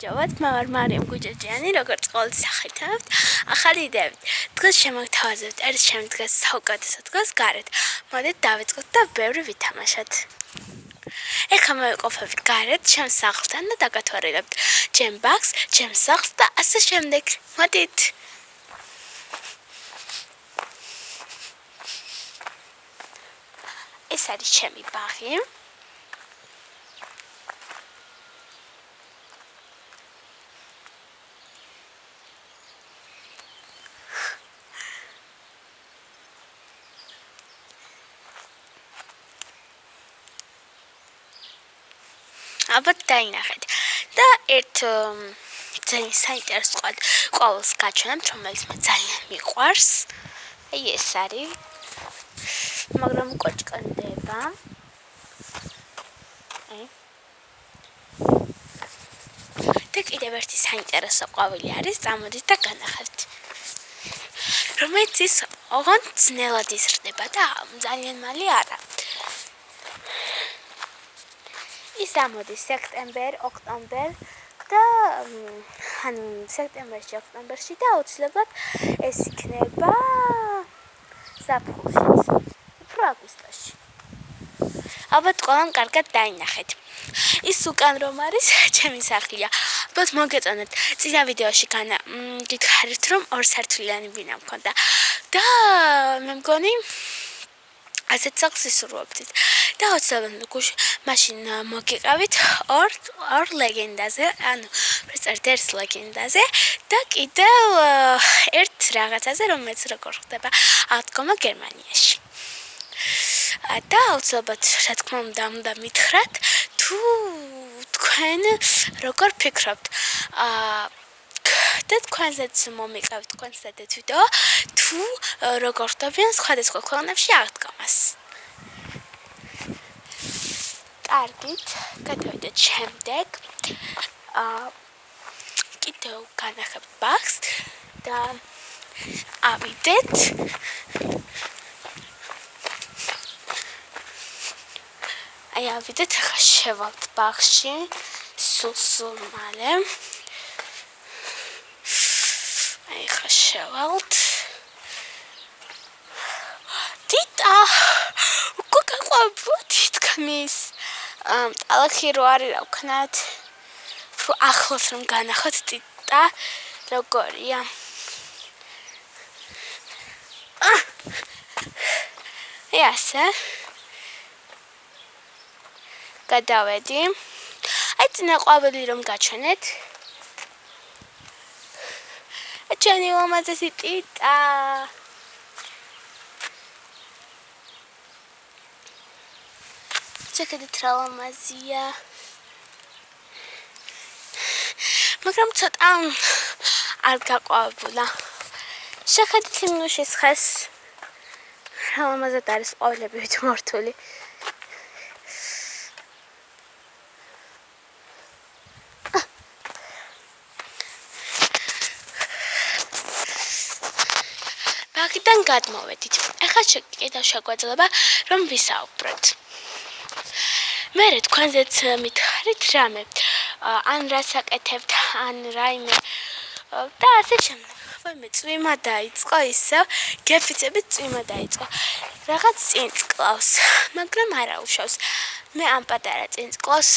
ჯავად მარ მარიამ გუჯაჯიანი როგორც ყოველ სახითავთ ახალი იდეებით დღეს შემოგთავაზებთ ერთ შემდგეს საუკეთესო დღეს გარეთ მოდით დავიწყოთ და ბევრი ვითამაშოთ ეხლა მოვიყოფებით გარეთ ჩემს სახლთან და დაგათვალიერებთ ჩემ ბაღს ჩემს სახლს და ასე შემდეგ მოდით ეს არის ჩემი ბაღი ალბათ დაინახეთ და ერთ ძალიან საინტერესო ყოველს გაჩვენებთ რომელიც მე ძალიან მიყვარს აი ეს არის მაგრამ კოჭკანდება და კიდევ ერთი საინტერესო ყვავილი არის წამოდით და განახეთ რომელიც ის ოღონდ ძნელად იზრდება და ძალიან მალე არა ის ამოდის სექტემბერ, ოქტომბერ და ანუ სექტემბერში, ოქტომბერში და აუცილებლად ეს იქნება ზაფხულშიც, უფრო აგვისტოში. ალბათ ყველამ კარგად დაინახეთ. ის უკან რომ არის, ჩემი სახლია. ალბათ მოგეწონეთ. წინა ვიდეოში გითხარით რომ ორ სართულიანი ბინა მქონდა და მე მგონი ასეთ სახლს ისურვებდით. და აუცილებლად მაშინ მოგიყავით ორ ლეგენდაზე, ანუ პრესტერ ერთ ლეგენდაზე და კიდევ ერთ რაღაცაზე, რომელიც როგორ ხდება აღდგომა გერმანიაში. და აუცილებლად, რა თქმა უნდა მითხრათ, თუ თქვენ როგორ ფიქრობთ და თქვენზეც მომიყავით თქვენზედეთ ვიდეო, თუ როგორ ხდებიან სხვადასხვა ქვეყნებში აღდგომას. კარგით, გადავიდეთ შემდეგ. კიდევ განახებთ ბაღს და ავიდეთ. აი ავიდეთ, ახლა შევალთ ბაღში, სულ მალე. აი ახლა შევალთ. დიტა, უკვე გაყვავთ თქმის. ტალახი რო არის რა ვქნათ უფრო ახლოს რომ განახოთ ტიტა როგორია ასე გადავედი აი წინა ყვავილი რომ გაჩვენეთ ჩვენი ლამაზესი ტიტა ჩეკედით რა ლამაზია მაგრამ ცოტა არ გაყვავებულა შეხედეთ იმუშის ხეს რა ლამაზად არის ყვავილებით მორთული ბაღიდან გადმოვედით ახლა კიდევ შეგვეძლება რომ ვისაუბროთ მერე თქვენზეც მითხარით რამე ან რას აკეთებთ ან რაიმე და ასე შემდეგ ვაიმე წვიმა დაიწყო ისევ გეფიცებით წვიმა დაიწყო რაღაც წინც კლავს მაგრამ არა უშავს მე ამ პატარა წინც კლავს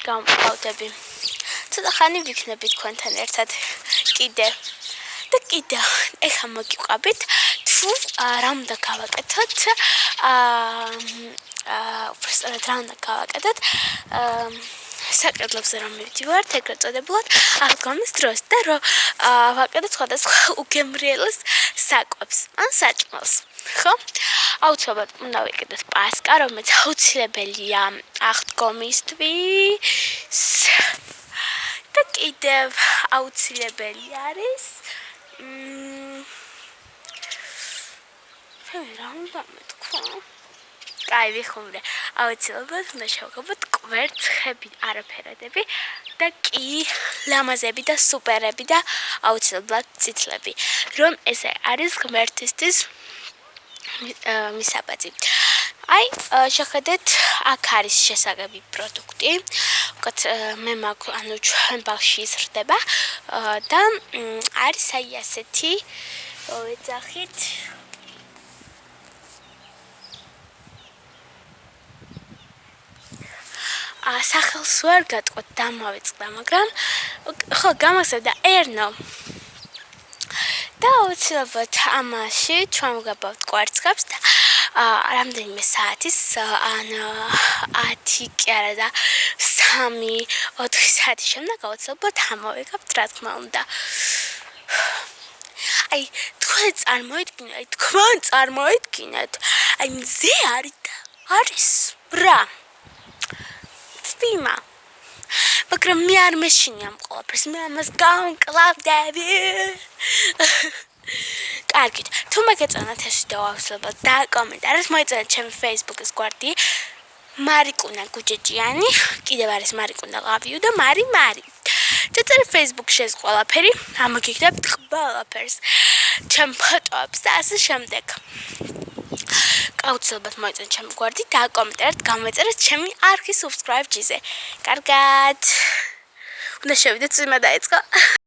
გამყავდები ცოტა ხანი ვიქნები თქვენთან ერთად კიდე და კიდე ეხლა მოგიყვებით თუ რა უნდა გავაკეთოთ უბრალოდ რა უნდა გავაკეთოთ საკერლებზე რომ მივდივართ ეგრეთ წოდებულად აღდგომის დროს და რომ ვაკეთოთ სხვადასხვა უგემრიელეს საკვებს ან საჭმელს ხო აუცილებლად უნდა ვიკეთოთ პასკა რომელიც აუცილებელია აღდგომისთვის და კიდევ აუცილებელი არის რა უნდა მეთქვა კაი ვიხუმრე აუცილებლად უნდა შევგებოთ კვერცხები არაფერადები და კი ლამაზები და სუპერები და აუცილებლად წითლები რომ ესე არის ღმერთისთვის მისაბაძი აი შეხედეთ აქ არის შესაგები პროდუქტი უკეთ მე მაქვს ანუ ჩვენ ბაღში ისრდება და არის აი ასეთი ეძახით სახელს ვერ გატყვეთ დამავიწყდა მაგრამ ხო გამახსენდა ერნო და უცილებლად ამაში ჩვენ ვგაბავთ კვერცხებს და რამდენიმე საათის ან 10 კი არა და 3-4 საათის შემდეგ აუცილებლად ამოვიღებთ რა თქმა უნდა აი თქვენ წარმოიდგინეთ აი მზე არის რა წვიმა მაგრამ მე არ მეშინია ამ ყველაფერს მე ამას გავმკლავდები კარგით თუ მოგეწონათ ეს ვიდეო აუცილებლად დააკომენტარეთ მოეწონათ ჩემი Facebook-ის გვერდი მარიკუნა გუჯეჯიანი კიდევ არის მარიკუნა ლავიუ და მარი დაწერეთ Facebook-ში ეს ყველაფერი ამოგიგდებთ ყველაფერს ჩემ ფოტოებს და ასე შემდეგ აუცილებლად მოეწონათ ჩემი გვერდი დააკომენტარეთ გამოეწერეთ ჩემი არქი subscribe-ჭიზე კარგად უნდა შევიდეთ წვიმა დაიწყო